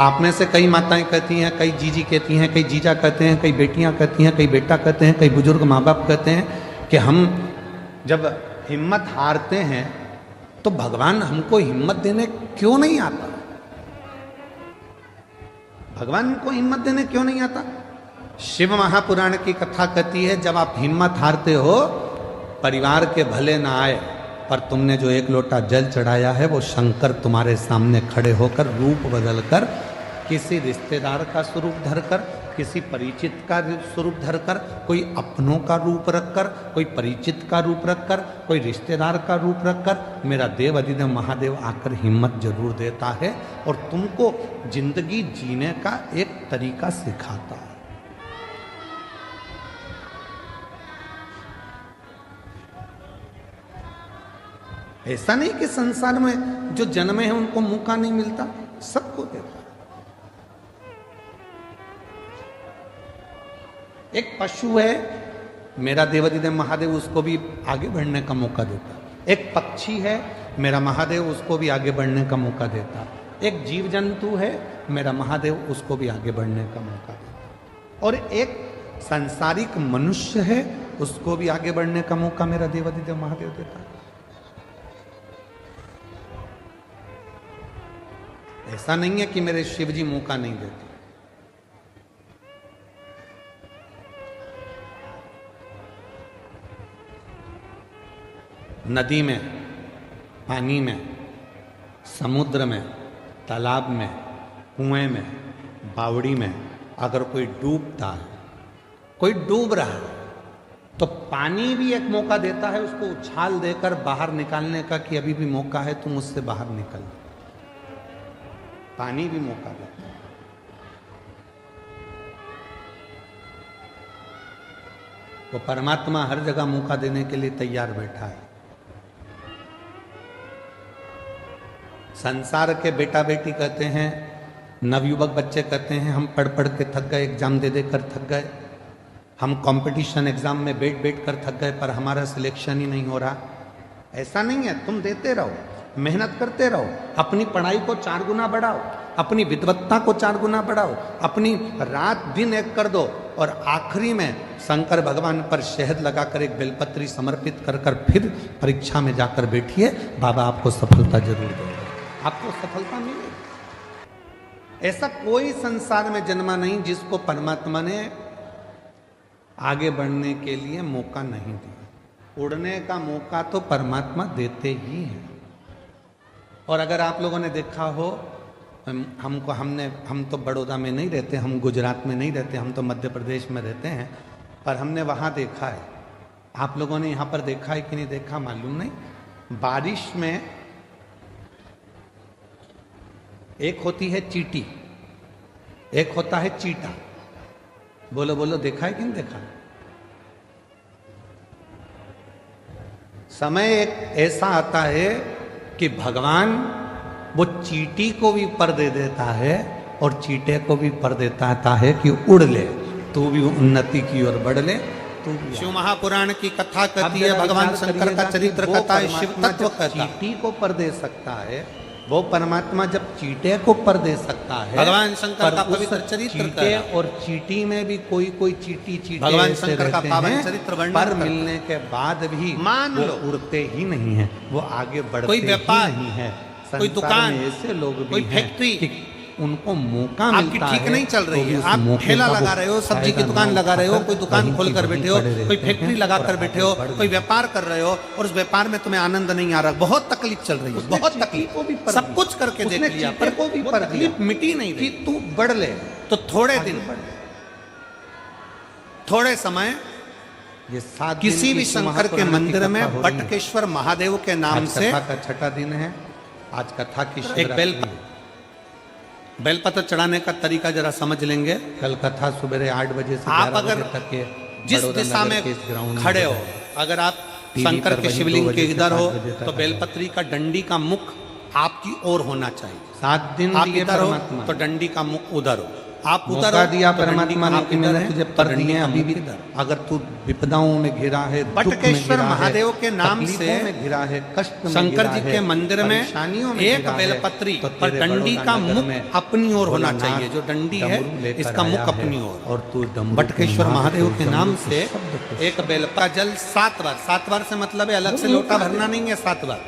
आप में से कई माताएं कहती हैं, कई जीजी कहती हैं, कई जीजा कहते हैं, कई बेटियां कहती हैं, कई बेटा कहते हैं, कई बुजुर्ग माँ बाप कहते हैं कि हम जब हिम्मत हारते हैं तो भगवान हमको हिम्मत देने क्यों नहीं आता? भगवान को हिम्मत देने क्यों नहीं आता? शिव महापुराण की कथा कहती है, जब आप हिम्मत हारते हो, परिवार के भले ना आए, पर तुमने जो एक लोटा जल चढ़ाया है वो शंकर तुम्हारे सामने खड़े होकर रूप बदलकर, किसी रिश्तेदार का स्वरूप धरकर, किसी परिचित का स्वरूप धरकर, कोई अपनों का रूप रखकर, कोई परिचित का रूप रखकर, कोई रिश्तेदार का रूप रखकर, मेरा देव अधिदेव महादेव आकर हिम्मत जरूर देता है और तुमको जिंदगी जीने का एक तरीका सिखाता है। ऐसा नहीं कि संसार में जो जन्मे हैं उनको मौका नहीं मिलता, सबको देता है। एक पशु है, मेरा देवाधिदेव महादेव उसको भी आगे बढ़ने का मौका देता है। एक पक्षी है, मेरा महादेव उसको भी आगे बढ़ने का मौका देता है। एक जीव जंतु है, मेरा महादेव उसको भी आगे बढ़ने का मौका देता है। और एक सांसारिक मनुष्य है, उसको भी आगे बढ़ने का मौका मेरा देवाधिदेव महादेव देता है। ऐसा नहीं है कि मेरे शिव जी मौका नहीं देते। नदी में, पानी में, समुद्र में, तालाब में, कुएं में, बावड़ी में अगर कोई डूबता है, कोई डूब रहा है, तो पानी भी एक मौका देता है उसको उछाल देकर बाहर निकालने का कि अभी भी मौका है, तुम उससे बाहर निकल। पानी भी मौका देता है। वो परमात्मा हर जगह मौका देने के लिए तैयार बैठा है। संसार के बेटा बेटी कहते हैं, नवयुवक बच्चे कहते हैं, हम पढ़ पढ़ के थक गए, एग्जाम दे दे कर थक गए, हम कंपटीशन एग्जाम में बैठ बैठ कर थक गए, पर हमारा सिलेक्शन ही नहीं हो रहा। ऐसा नहीं है, तुम देते रहो, मेहनत करते रहो, अपनी पढ़ाई को 4 गुना बढ़ाओ, अपनी विद्वत्ता को 4 गुना बढ़ाओ, अपनी रात दिन एक कर दो, और आखिरी में शंकर भगवान पर शहद लगाकर एक बेलपत्री समर्पित कर कर फिर परीक्षा में जाकर बैठिए, बाबा आपको सफलता जरूर देंगे, आपको सफलता मिलेगी। ऐसा कोई संसार में जन्मा नहीं जिसको परमात्मा ने आगे बढ़ने के लिए मौका नहीं दिया। उड़ने का मौका तो परमात्मा देते ही हैं। और अगर आप लोगों ने देखा हो, हम तो बड़ौदा में नहीं रहते, हम गुजरात में नहीं रहते, हम तो मध्य प्रदेश में रहते हैं, पर हमने वहाँ देखा है। आप लोगों ने यहाँ पर देखा है कि नहीं देखा मालूम नहीं। बारिश में एक होती है चींटी, एक होता है चीटा। बोलो बोलो, देखा है कि नहीं देखा? समय एक ऐसा आता है कि भगवान वो चींटी को भी पर दे देता है और चीटे को भी पर देता है कि उड़ ले, तू भी उन्नति की ओर बढ़ ले। शिव महापुराण की कथा कहती है, भगवान शंकर का चरित्र कथा है, शिव तत्व कथा। चींटी को पर दे सकता है, वो परमात्मा जब चीटे को पर दे सकता है, भगवान शंकर का पवित्र चरित्र चीटे और चीटी में भी कोई चीटी भगवान शंकर का पावन चरित्र पर मिलने के बाद भी मान लो उड़ते ही नहीं है, वो आगे बढ़ते कोई व्यापार नहीं है, कोई दुकान, ऐसे लोग भी कोई फैक्ट्री, उनको मौका मिलता है। ठीक नहीं चल रही है, आप ठेला लगा रहे हो, सब्जी की दुकान लगा रहे हो, कोई दुकान खोल कर बैठे हो, कोई फैक्ट्री लगा कर बैठे हो, कोई व्यापार कर रहे हो, और उस व्यापार में तुम्हें आनंद नहीं आ रहा, बहुत तकलीफ चल रही है, बहुत तकलीफ, सब कुछ करके देख लिया, पर को भी तकलीफ मिटी नहीं कि तू बढ़ ले। तो थोड़े दिन, थोड़े समय, ये किसी भी शंकर के मंदिर में बटकेश्वर महादेव के नाम से का 6ठा दिन है। आज कथा की एक बेलपत्र चढ़ाने का तरीका जरा समझ लेंगे। कल कथा सुबह 8 बजे से आप अगर तक के जिस दिशा में खड़े हो, अगर आप शंकर के शिवलिंग के इधर हो तो बेलपत्री का डंडी का मुख आपकी ओर होना चाहिए। 7 दिन आप इधर हो तो डंडी का मुख उधर हो। आप उधर मौका हो, दिया तो परमात्मा ने आप कि इधर मैंने हैं, तुझे तो पर डंडी दिए का अभी मुख भी इधर। अगर तू विपदाओं में घिरा है, दुख में बटकेश्वर घिरा है, महादेव के नाम तकलीफों से में घिरा है, कष्ट में शंकर घिरा जी है, के मंदिर में परेशानियों में एक घिरा है, बेलपत्री तो और तेरे डंडी बड़ौदा का नगर मुख में अपनी ओर होना भोलानाथ चाहिए। जो डंडी है डमरू लेकर इसका मुख आया है, अपनी ओर। और तू डमरू बटकेश्वर के नाद महादेव को, के डमरू नाम के से शब्द को एक बेल का जल 7 बार, 7 बार से मतलब है अलग से लोटा भरना नहीं है, 7 बार